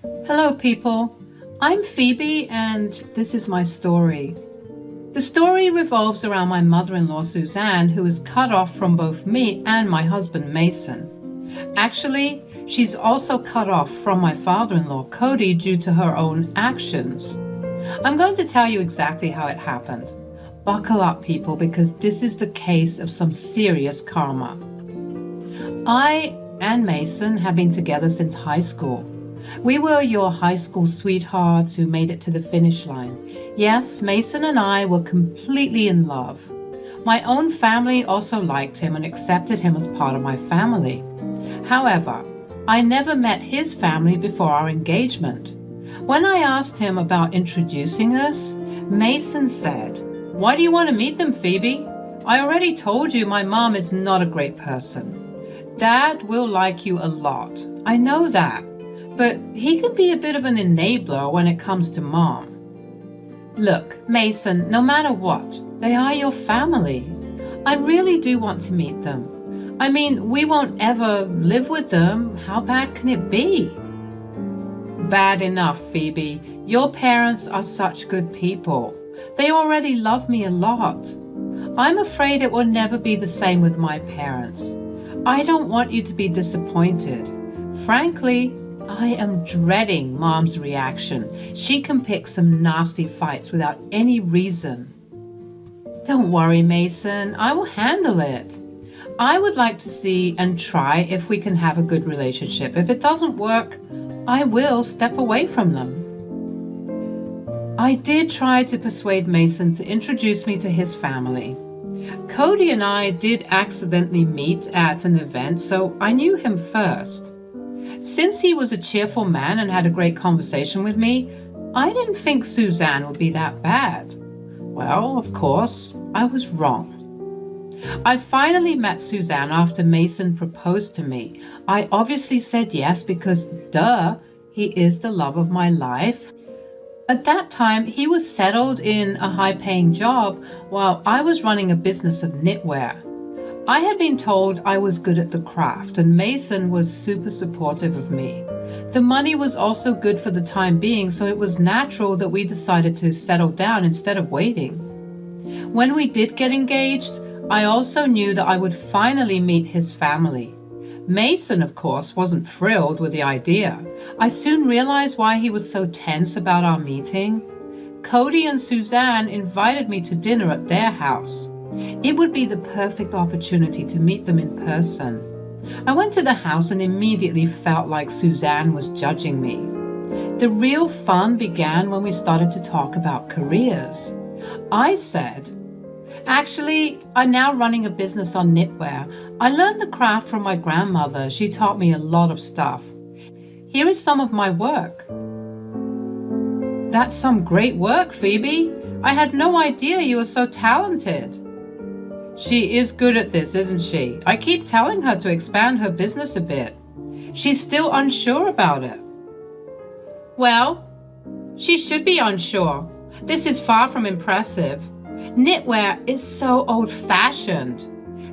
Hello, people. I'm Phoebe, and this is my story. The story revolves around my mother-in-law, Suzanne, who is cut off from both me and my husband, Mason. Actually, she's also cut off from my father-in-law, Cody, due to her own actions. I'm going to tell you exactly how it happened. Buckle up, people, because this is the case of some serious karma. I and Mason have been together since high school. We were your high school sweethearts who made it to the finish line. Yes, Mason and I were completely in love. My own family also liked him and accepted him as part of my family. However, I never met his family before our engagement. When I asked him about introducing us, Mason said, "Why do you want to meet them, Phoebe? I already told you my mom is not a great person. Dad will like you a lot. I know that. But he can be a bit of an enabler when it comes to Mom." Look, Mason, no matter what, they are your family. I really do want to meet them. I mean, we won't ever live with them. How bad can it be? Bad enough, Phoebe. Your parents are such good people. They already love me a lot. I'm afraid it will never be the same with my parents. I don't want you to be disappointed. Frankly, I am dreading Mom's reaction. She can pick some nasty fights without any reason. Don't worry, Mason. I will handle it. I would like to see and try if we can have a good relationship. If it doesn't work, I will step away from them. I did try to persuade Mason to introduce me to his family. Cody and I did accidentally meet at an event, so I knew him first. Since he was a cheerful man and had a great conversation with me, I didn't think Suzanne would be that bad. Well, of course, I was wrong. I finally met Suzanne after Mason proposed to me. I obviously said yes because, duh, he is the love of my life. At that time, he was settled in a high-paying job while I was running a business of knitwear. I had been told I was good at the craft, and Mason was super supportive of me. The money was also good for the time being, so it was natural that we decided to settle down instead of waiting. When we did get engaged, I also knew that I would finally meet his family. Mason, of course, wasn't thrilled with the idea. I soon realized why he was so tense about our meeting. Cody and Suzanne invited me to dinner at their house. It would be the perfect opportunity to meet them in person. I went to the house and immediately felt like Suzanne was judging me. The real fun began when we started to talk about careers. I said, "Actually, I'm now running a business on knitwear. I learned the craft from my grandmother. She taught me a lot of stuff. Here is some of my work." "That's some great work, Phoebe. I had no idea you were so talented." "She is good at this, isn't she? I keep telling her to expand her business a bit. She's still unsure about it." "Well, she should be unsure. This is far from impressive. Knitwear is so old-fashioned.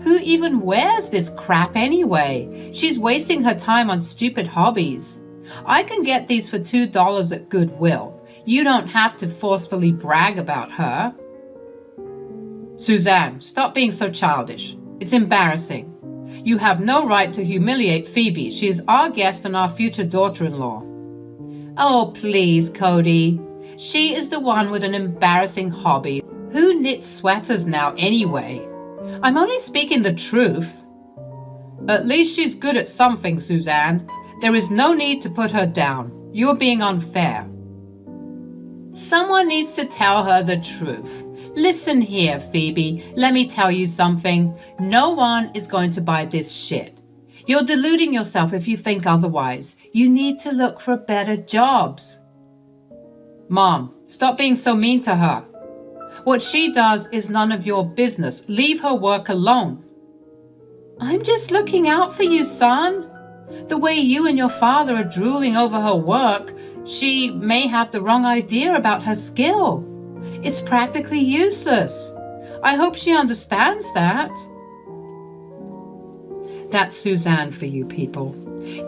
Who even wears this crap anyway? She's wasting her time on stupid hobbies. I can get these for $2 at Goodwill. You don't have to forcefully brag about her." "Suzanne, stop being so childish. It's embarrassing. You have no right to humiliate Phoebe. She is our guest and our future daughter-in-law." "Oh, please, Cody. She is the one with an embarrassing hobby. Who knits sweaters now anyway? I'm only speaking the truth." "At least she's good at something, Suzanne. There is no need to put her down. You're being unfair." "Someone needs to tell her the truth. Listen here, Phoebe. Let me tell you something. No one is going to buy this shit. You're deluding yourself if you think otherwise. You need to look for better jobs." "Mom, stop being so mean to her. What she does is none of your business. Leave her work alone." "I'm just looking out for you, son. The way you and your father are drooling over her work, she may have the wrong idea about her skill. It's practically useless. I hope she understands that." That's Suzanne for you people.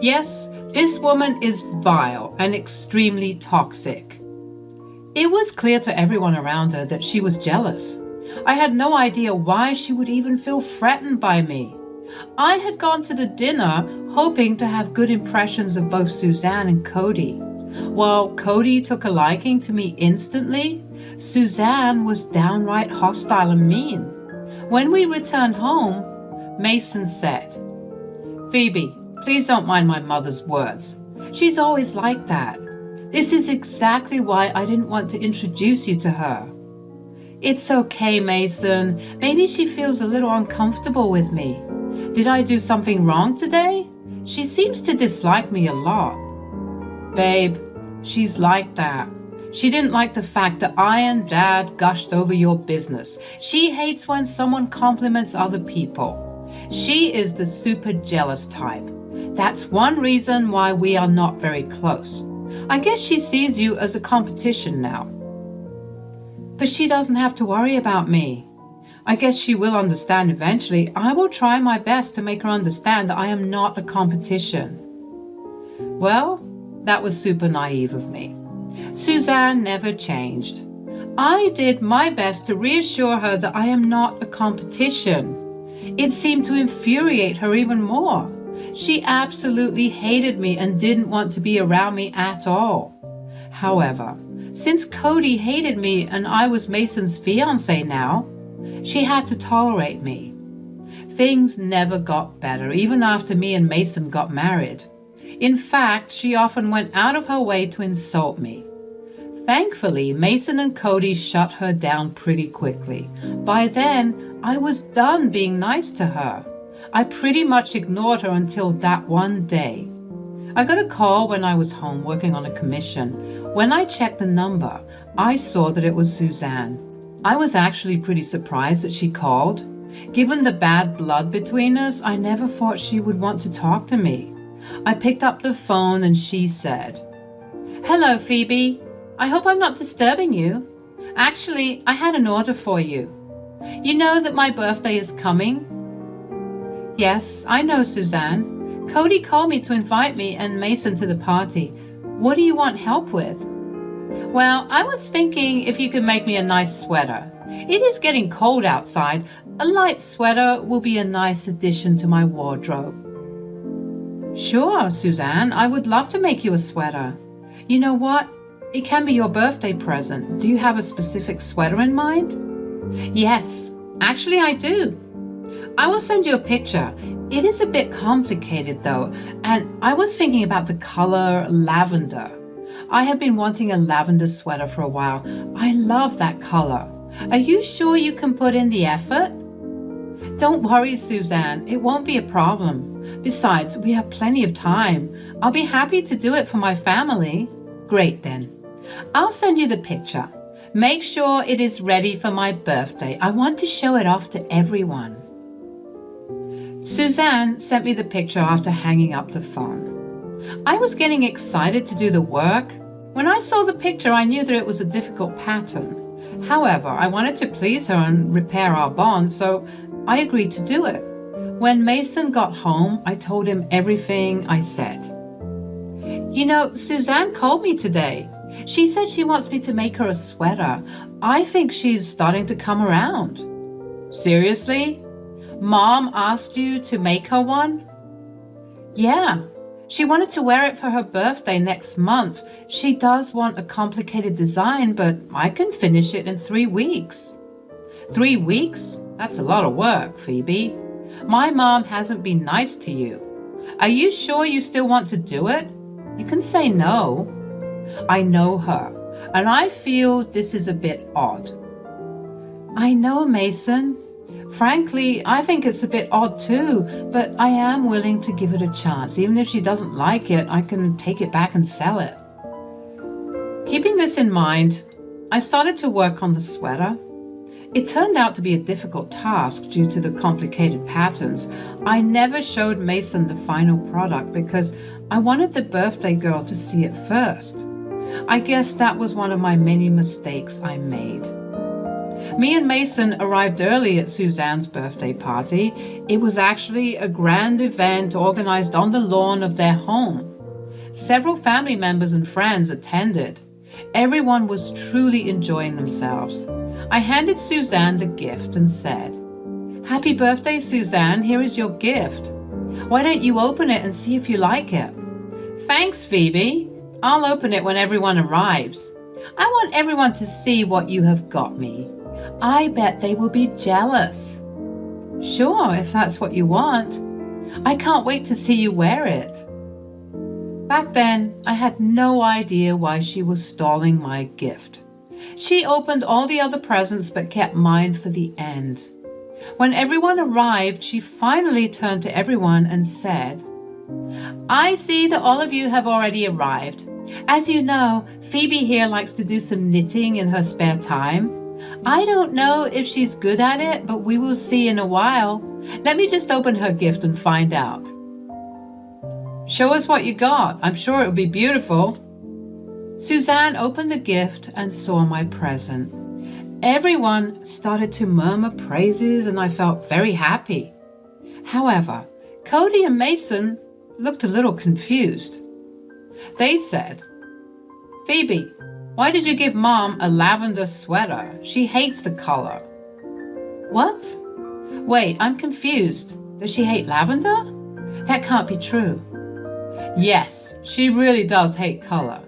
Yes, this woman is vile and extremely toxic. It was clear to everyone around her that she was jealous. I had no idea why she would even feel threatened by me. I had gone to the dinner hoping to have good impressions of both Suzanne and Cody. While Cody took a liking to me instantly, Suzanne was downright hostile and mean. When we returned home, Mason said, "Phoebe, please don't mind my mother's words. She's always like that. This is exactly why I didn't want to introduce you to her." "It's okay, Mason. Maybe she feels a little uncomfortable with me. Did I do something wrong today? She seems to dislike me a lot." "Babe, she's like that. She didn't like the fact that I and Dad gushed over your business. She hates when someone compliments other people. She is the super jealous type. That's one reason why we are not very close. I guess she sees you as a competition now." "But she doesn't have to worry about me. I guess she will understand eventually. I will try my best to make her understand that I am not a competition." Well, that was super naive of me. Suzanne never changed. I did my best to reassure her that I am not a competition. It seemed to infuriate her even more. She absolutely hated me and didn't want to be around me at all. However, since Cody hated me and I was Mason's fiancé now, she had to tolerate me. Things never got better, even after me and Mason got married. In fact, she often went out of her way to insult me. Thankfully, Mason and Cody shut her down pretty quickly. By then, I was done being nice to her. I pretty much ignored her until that one day. I got a call when I was home working on a commission. When I checked the number, I saw that it was Suzanne. I was actually pretty surprised that she called. Given the bad blood between us, I never thought she would want to talk to me. I picked up the phone and she said, "Hello, Phoebe. I hope I'm not disturbing you. Actually, I had an order for you. You know that my birthday is coming?" "Yes, I know, Suzanne. Cody called me to invite me and Mason to the party. What do you want help with?" "Well, I was thinking if you could make me a nice sweater. It is getting cold outside. A light sweater will be a nice addition to my wardrobe." "Sure, Suzanne, I would love to make you a sweater. You know what? It can be your birthday present. Do you have a specific sweater in mind?" "Yes, actually I do. I will send you a picture. It is a bit complicated though, and I was thinking about the color lavender. I have been wanting a lavender sweater for a while. I love that color. Are you sure you can put in the effort?" "Don't worry, Suzanne. It won't be a problem. Besides, we have plenty of time. I'll be happy to do it for my family." "Great then. I'll send you the picture. Make sure it is ready for my birthday. I want to show it off to everyone." Suzanne sent me the picture after hanging up the phone. I was getting excited to do the work. When I saw the picture, I knew that it was a difficult pattern. However, I wanted to please her and repair our bond, so I agreed to do it. When Mason got home, I told him everything I said. "You know, Suzanne called me today. She said she wants me to make her a sweater. I think she's starting to come around." "Seriously? Mom asked you to make her one?" "Yeah. She wanted to wear it for her birthday next month. She does want a complicated design, but I can finish it in 3 weeks." 3 weeks? That's a lot of work, Phoebe. My mom hasn't been nice to you. Are you sure you still want to do it? You can say no. I know her, and I feel this is a bit odd." "I know, Mason. Frankly, I think it's a bit odd too, but I am willing to give it a chance. Even if she doesn't like it, I can take it back and sell it." Keeping this in mind, I started to work on the sweater. It turned out to be a difficult task due to the complicated patterns. I never showed Mason the final product because I wanted the birthday girl to see it first. I guess that was one of my many mistakes I made. Me and Mason arrived early at Suzanne's birthday party. It was actually a grand event organized on the lawn of their home. Several family members and friends attended. Everyone was truly enjoying themselves. I handed Suzanne the gift and said, "Happy birthday, Suzanne. Here is your gift. Why don't you open it and see if you like it?" "Thanks, Phoebe. I'll open it when everyone arrives. I want everyone to see what you have got me. I bet they will be jealous." "Sure, if that's what you want. I can't wait to see you wear it." Back then, I had no idea why she was stalling my gift. She opened all the other presents but kept mine for the end. When everyone arrived, she finally turned to everyone and said, "I see that all of you have already arrived. As you know, Phoebe here likes to do some knitting in her spare time. I don't know if she's good at it, but we will see in a while. Let me just open her gift and find out." "Show us what you got. I'm sure it will be beautiful." Suzanne opened the gift and saw my present. Everyone started to murmur praises and I felt very happy. However, Cody and Mason looked a little confused. They said, "Phoebe, why did you give Mom a lavender sweater? She hates the color." "What? Wait, I'm confused. Does she hate lavender? That can't be true." "Yes, she really does hate color.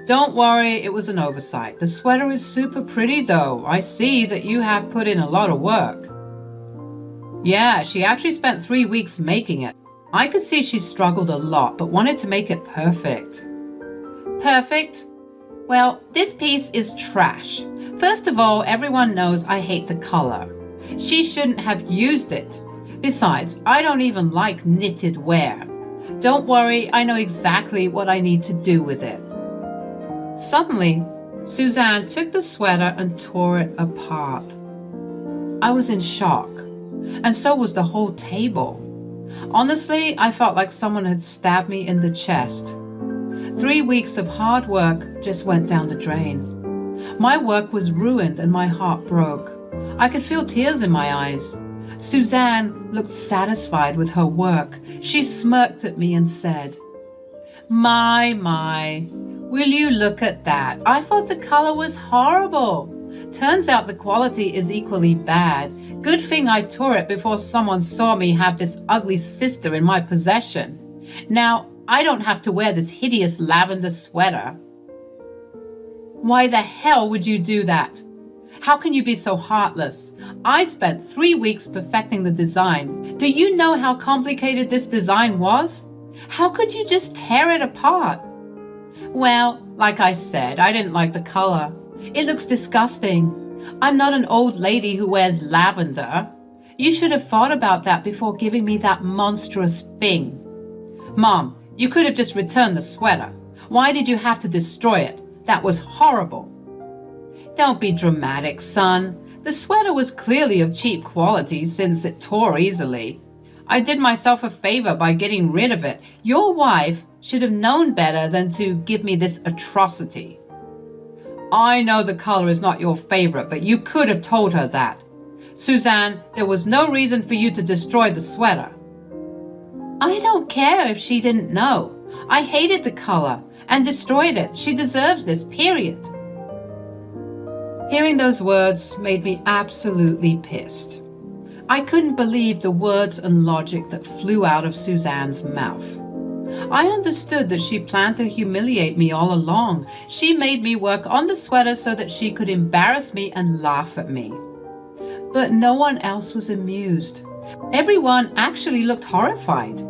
Don't worry, it was an oversight. The sweater is super pretty though. I see that you have put in a lot of work." "Yeah, she actually spent 3 weeks making it. I could see she struggled a lot, but wanted to make it perfect." "Perfect? Well, this piece is trash. First of all, everyone knows I hate the color. She shouldn't have used it. Besides, I don't even like knitted wear. Don't worry, I know exactly what I need to do with it." Suddenly, Suzanne took the sweater and tore it apart. I was in shock, and so was the whole table. Honestly, I felt like someone had stabbed me in the chest. 3 weeks of hard work just went down the drain. My work was ruined and my heart broke. I could feel tears in my eyes. Suzanne looked satisfied with her work. She smirked at me and said, My, will you look at that? I thought the color was horrible. Turns out the quality is equally bad. Good thing I tore it before someone saw me have this ugly sister in my possession. Now, I don't have to wear this hideous lavender sweater." "Why the hell would you do that? How can you be so heartless? I spent 3 weeks perfecting the design. Do you know how complicated this design was? How could you just tear it apart?" "Well, like I said, I didn't like the color. It looks disgusting. I'm not an old lady who wears lavender. You should have thought about that before giving me that monstrous thing." "Mom, you could have just returned the sweater. Why did you have to destroy it? That was horrible." "Don't be dramatic, son. The sweater was clearly of cheap quality since it tore easily. I did myself a favor by getting rid of it. Your wife should have known better than to give me this atrocity." "I know the color is not your favorite, but you could have told her that. Suzanne, there was no reason for you to destroy the sweater." "I don't care if she didn't know. I hated the color and destroyed it. She deserves this, period." Hearing those words made me absolutely pissed. I couldn't believe the words and logic that flew out of Suzanne's mouth. I understood that she planned to humiliate me all along. She made me work on the sweater so that she could embarrass me and laugh at me. But no one else was amused. Everyone actually looked horrified.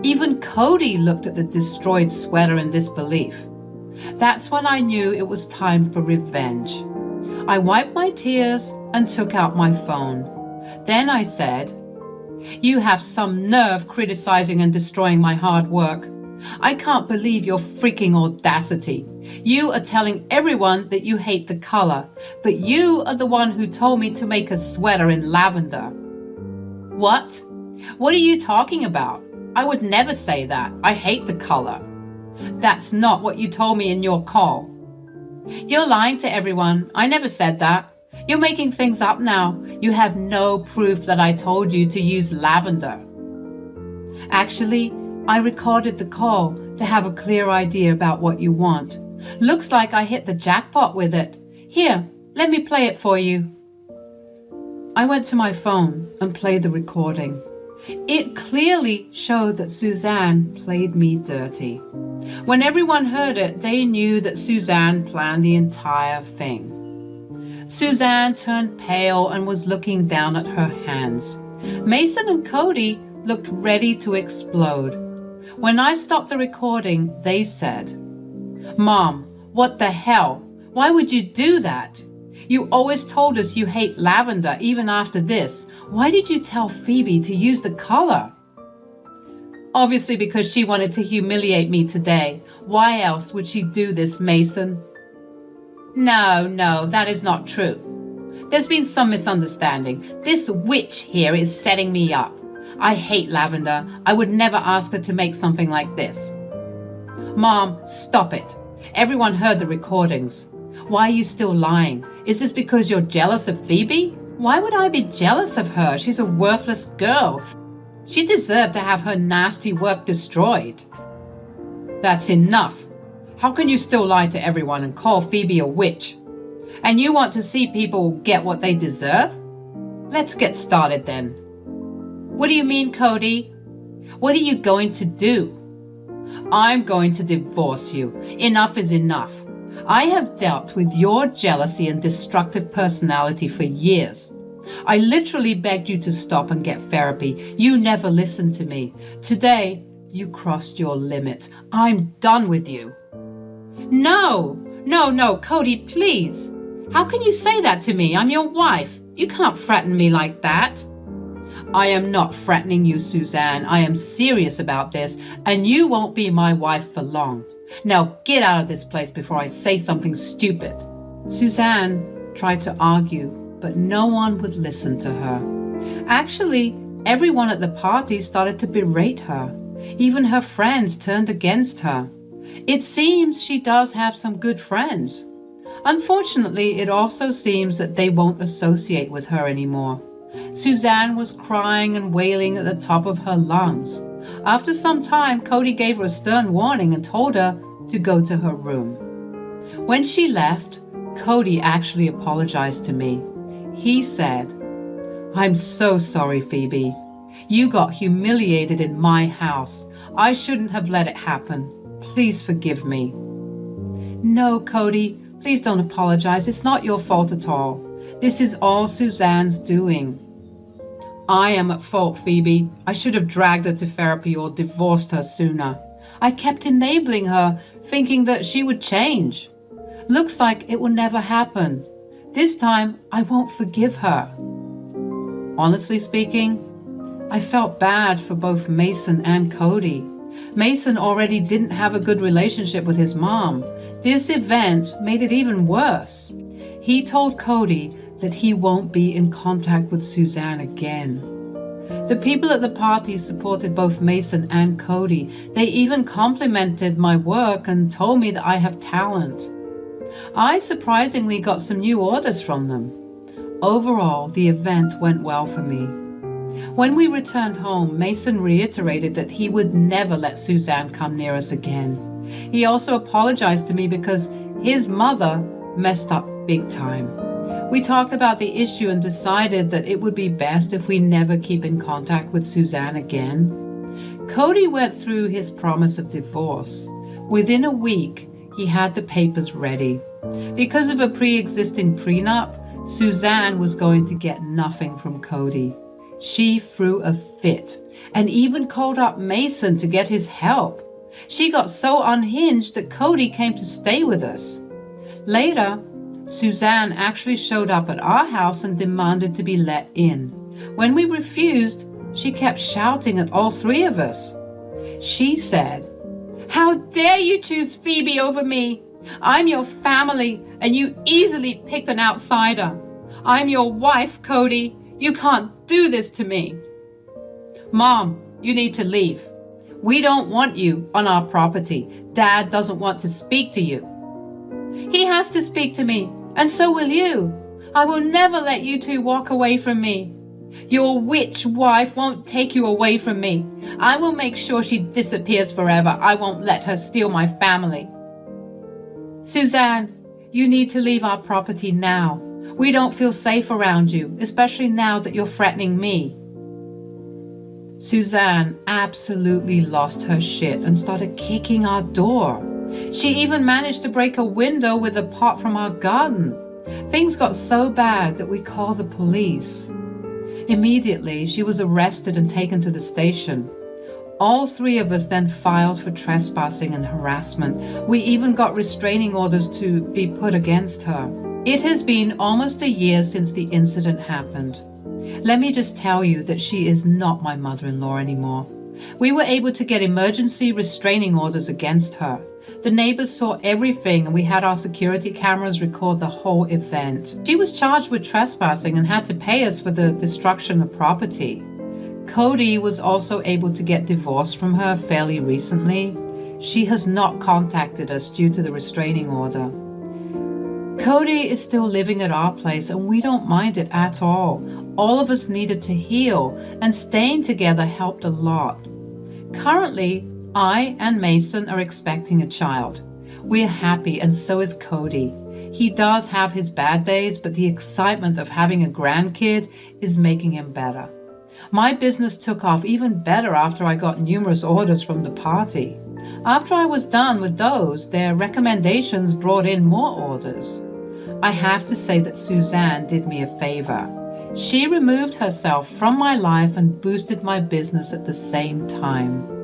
Even Cody looked at the destroyed sweater in disbelief. That's when I knew it was time for revenge. I wiped my tears and took out my phone. Then I said, "You have some nerve criticizing and destroying my hard work. I can't believe your freaking audacity. You are telling everyone that you hate the color, but you are the one who told me to make a sweater in lavender." "What? What are you talking about? I would never say that. I hate the color." "That's not what you told me in your call." "You're lying to everyone. I never said that. You're making things up now. You have no proof that I told you to use lavender. Actually, I recorded the call to have a clear idea about what you want. Looks like I hit the jackpot with it. Here, let me play it for you. I went to my phone and played the recording. It clearly showed that Suzanne played me dirty. When everyone heard it, they knew that Suzanne planned the entire thing. Suzanne turned pale and was looking down at her hands. Mason and Cody looked ready to explode. When I stopped the recording, they said, "Mom, what the hell? Why would you do that? You always told us you hate lavender even after this. Why did you tell Phoebe to use the color?" Obviously because she wanted to humiliate me today. Why else would she do this, Mason? No, that is not true. There's been some misunderstanding. This witch here is setting me up. I hate lavender. I would never ask her to make something like this. Mom, stop it. Everyone heard the recordings. Why are you still lying? Is this because you're jealous of Phoebe? Why would I be jealous of her? She's a worthless girl. She deserved to have her nasty work destroyed. That's enough. How can you still lie to everyone and call Phoebe a witch? And you want to see people get what they deserve? Let's get started then. What do you mean, Cody? What are you going to do? I'm going to divorce you. Enough is enough. I have dealt with your jealousy and destructive personality for years. I literally begged you to stop and get therapy. You never listened to me. Today, you crossed your limit. I'm done with you. No, Cody, please. How can you say that to me? I'm your wife. You can't threaten me like that. I am not threatening you, Suzanne. I am serious about this, and you won't be my wife for long. Now get out of this place before I say something stupid. Suzanne tried to argue, but no one would listen to her. Actually, everyone at the party started to berate her. Even her friends turned against her. It seems she does have some good friends. Unfortunately, it also seems that they won't associate with her anymore. Suzanne was crying and wailing at the top of her lungs. After some time, Cody gave her a stern warning and told her to go to her room. When she left, Cody actually apologized to me. He said, "I'm so sorry, Phoebe. You got humiliated in my house. I shouldn't have let it happen. Please forgive me." No, Cody, please don't apologize. It's not your fault at all. This is all Suzanne's doing. I am at fault, Phoebe. I should have dragged her to therapy or divorced her sooner. I kept enabling her, thinking that she would change. Looks like it will never happen. This time, I won't forgive her. Honestly speaking, I felt bad for both Mason and Cody. Mason already didn't have a good relationship with his mom. This event made it even worse. He told Cody that he won't be in contact with Suzanne again. The people at the party supported both Mason and Cody. They even complimented my work and told me that I have talent. I surprisingly got some new orders from them. Overall, the event went well for me. When we returned home, Mason reiterated that he would never let Suzanne come near us again. He also apologized to me because his mother messed up big time. We talked about the issue and decided that it would be best if we never keep in contact with Suzanne again. Cody went through his promise of divorce. Within a week, he had the papers ready. Because of a pre-existing prenup, Suzanne was going to get nothing from Cody. She threw a fit and even called up Mason to get his help. She got so unhinged that Cody came to stay with us. Later, Suzanne actually showed up at our house and demanded to be let in. When we refused, she kept shouting at all three of us. She said, "How dare you choose Phoebe over me? I'm your family, and you easily picked an outsider. I'm your wife, Cody. You can't do this to me." "Mom, you need to leave. We don't want you on our property. Dad doesn't want to speak to you." "He has to speak to me, and so will you. I will never let you two walk away from me. Your witch wife won't take you away from me. I will make sure she disappears forever. I won't let her steal my family. Suzanne, you need to leave our property now. We don't feel safe around you, especially now that you're threatening me. Suzanne absolutely lost her shit and started kicking our door. She even managed to break a window with a pot from our garden. Things got so bad that we called the police. Immediately, she was arrested and taken to the station. All three of us then filed for trespassing and harassment. We even got restraining orders to be put against her. It has been almost a year since the incident happened. Let me just tell you that she is not my mother-in-law anymore. We were able to get emergency restraining orders against her. The neighbors saw everything and we had our security cameras record the whole event. She was charged with trespassing and had to pay us for the destruction of property. Cody was also able to get divorced from her fairly recently. She has not contacted us due to the restraining order. Cody is still living at our place and we don't mind it at all. All of us needed to heal and staying together helped a lot. Currently, I and Mason are expecting a child. We're happy and so is Cody. He does have his bad days, but the excitement of having a grandkid is making him better. My business took off even better after I got numerous orders from the party. After I was done with those, their recommendations brought in more orders. I have to say that Suzanne did me a favor. She removed herself from my life and boosted my business at the same time.